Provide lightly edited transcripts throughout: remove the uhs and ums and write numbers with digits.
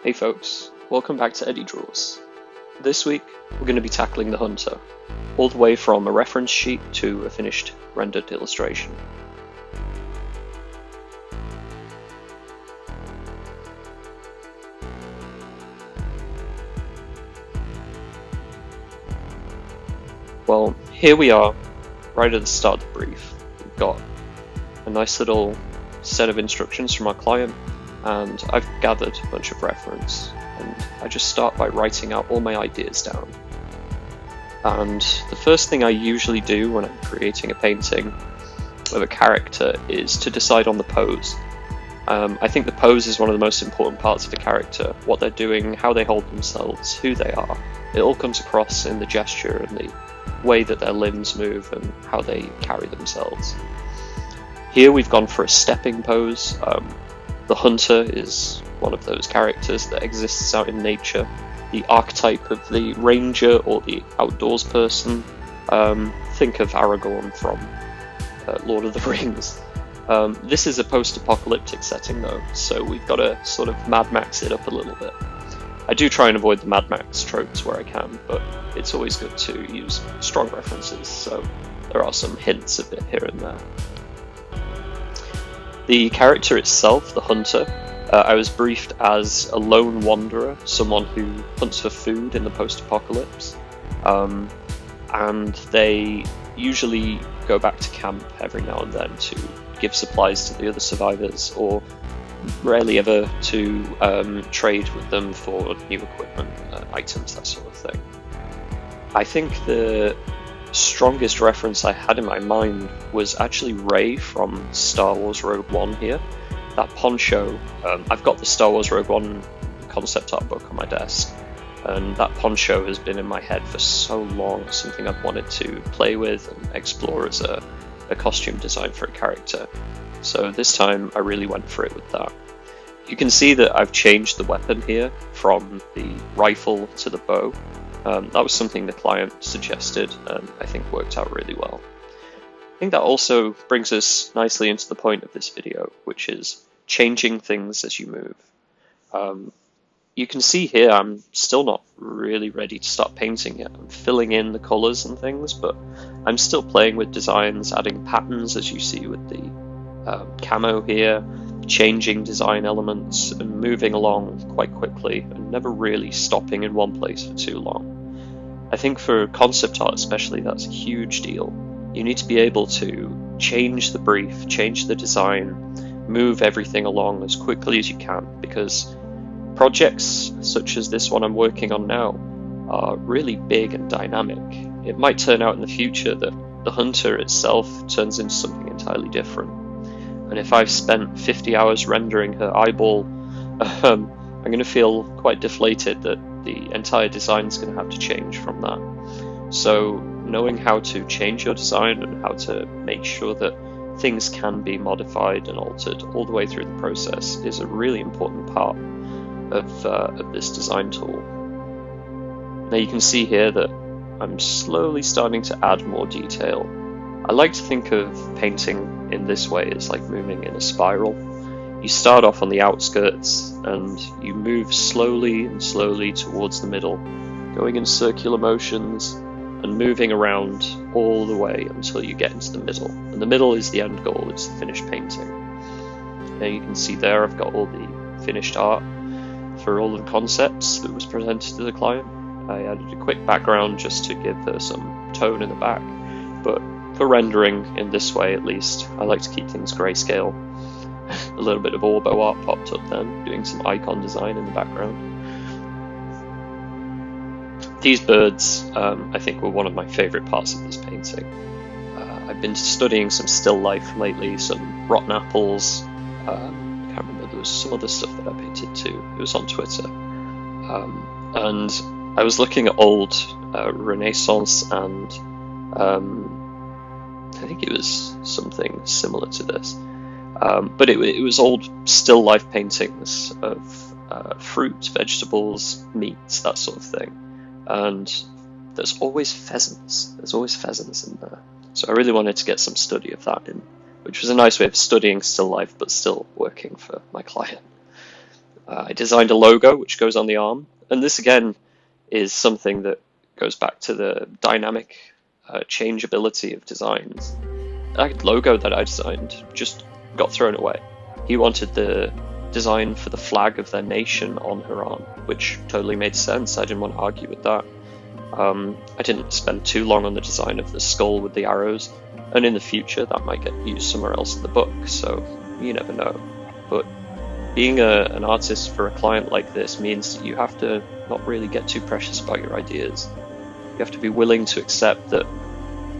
Hey folks, welcome back to Eddie Draws. This week we're going to be tackling the Hunter, all the way from a reference sheet to a finished rendered illustration. Well, here we are, right at the start of the brief. We've got a nice little set of instructions from our client, and I've gathered a bunch of reference, and I just start by writing out all my ideas down. And the first thing I usually do when I'm creating a painting of a character is to decide on the pose. I think the pose is one of the most important parts of the character, what they're doing, how they hold themselves, who they are. It all comes across in the gesture and the way that their limbs move and how they carry themselves. Here we've gone for a stepping pose. The Hunter is one of those characters that exists out in nature, the archetype of the ranger or the outdoors person. Think of Aragorn from Lord of the Rings. This is a post-apocalyptic setting though, so we've got to sort of Mad Max it up a little bit. I do try and avoid the Mad Max tropes where I can, but it's always good to use strong references, so there are some hints of it here and there. The character itself, the Hunter, I was briefed as a lone wanderer, someone who hunts for food in the post-apocalypse, and they usually go back to camp every now and then to give supplies to the other survivors, or rarely ever to trade with them for new equipment, items, that sort of thing. I think the strongest reference I had in my mind was actually Rey from Star Wars Rogue One here. That poncho, I've got the Star Wars Rogue One concept art book on my desk, and that poncho has been in my head for so long, something I've wanted to play with and explore as a costume design for a character. So this time I really went for it with that. You can see that I've changed the weapon here from the rifle to the bow. That was something the client suggested and I think worked out really well. I think that also brings us nicely into the point of this video, which is changing things as you move. You can see here I'm still not really ready to start painting yet. I'm filling in the colours and things, but I'm still playing with designs, adding patterns as you see with the camo here, changing design elements and moving along quite quickly and never really stopping in one place for too long. I think for concept art especially, that's a huge deal. You need to be able to change the brief, change the design, move everything along as quickly as you can, because projects such as this one I'm working on now are really big and dynamic. It might turn out in the future that the Hunter itself turns into something entirely different. And if I've spent 50 hours rendering her eyeball, I'm going to feel quite deflated that the entire design is going to have to change from that. So knowing how to change your design and how to make sure that things can be modified and altered all the way through the process is a really important part of this design tool. Now you can see here that I'm slowly starting to add more detail. I like to think of painting in this way as like moving in a spiral. You start off on the outskirts and you move slowly and slowly towards the middle, going in circular motions and moving around all the way until you get into the middle. And the middle is the end goal, it's the finished painting. Now you can see there I've got all the finished art for all of the concepts that was presented to the client. I added a quick background just to give her some tone in the back, but for rendering in this way at least, I like to keep things grayscale. A little bit of Orbo art popped up then, doing some icon design in the background. These birds, I think, were one of my favourite parts of this painting. I've been studying some still life lately, some rotten apples. I can't remember, there was some other stuff that I painted too. It was on Twitter. And I was looking at old Renaissance and I think it was something similar to this, but it was old still life paintings of fruit, vegetables, meats, that sort of thing, and there's always pheasants in there, so I really wanted to get some study of that in, which was a nice way of studying still life but still working for my client. I designed a logo which goes on the arm, and this again is something that goes back to the dynamic changeability of designs. That logo that I designed just got thrown away. He wanted the design for the flag of their nation on her arm, which totally made sense. I didn't want to argue with that. I didn't spend too long on the design of the skull with the arrows, and in the future that might get used somewhere else in the book, so you never know. But being an artist for a client like this means that you have to not really get too precious about your ideas. You have to be willing to accept that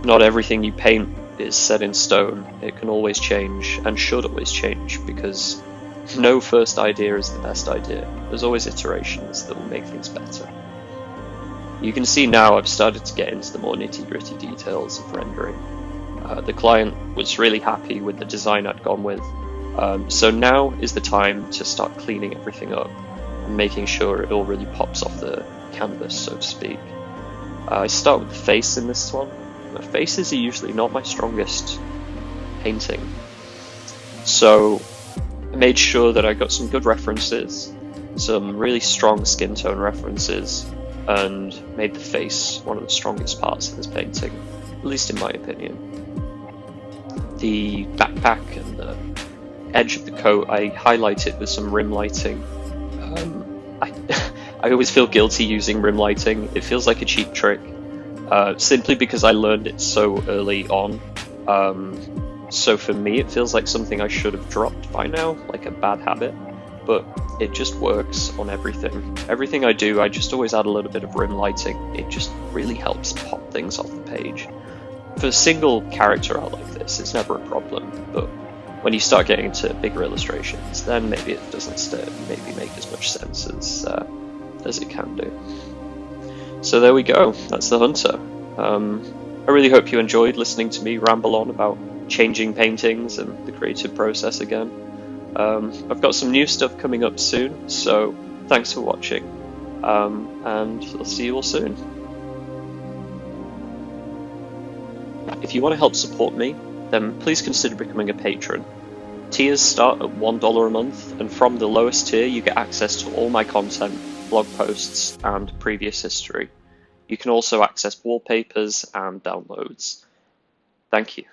not everything you paint is set in stone. It can always change, and should always change, because no first idea is the best idea. There's always iterations that will make things better. You can see now I've started to get into the more nitty-gritty details of rendering. The client was really happy with the design I'd gone with, so now is the time to start cleaning everything up and making sure it all really pops off the canvas, so to speak. I start with the face in this one. Faces are usually not my strongest painting, so I made sure that I got some good references, some really strong skin tone references, and made the face one of the strongest parts of this painting, at least in my opinion. The backpack and the edge of the coat I highlighted with some rim lighting. I always feel guilty using rim lighting. It feels like a cheap trick, simply because I learned it so early on. So for me it feels like something I should have dropped by now, like a bad habit, but it just works on everything. Everything I do, I just always add a little bit of rim lighting. It just really helps pop things off the page. For a single character art like this, it's never a problem, but when you start getting into bigger illustrations, then maybe it doesn't maybe make as much sense as it can do. So there we go, that's the Hunter. I really hope you enjoyed listening to me ramble on about changing paintings and the creative process again. I've got some new stuff coming up soon, so thanks for watching, and I'll see you all soon. If you want to help support me, then please consider becoming a patron. Tiers start at $1 a month, and from the lowest tier you get access to all my content, blog posts, and previous history. You can also access wallpapers and downloads. Thank you.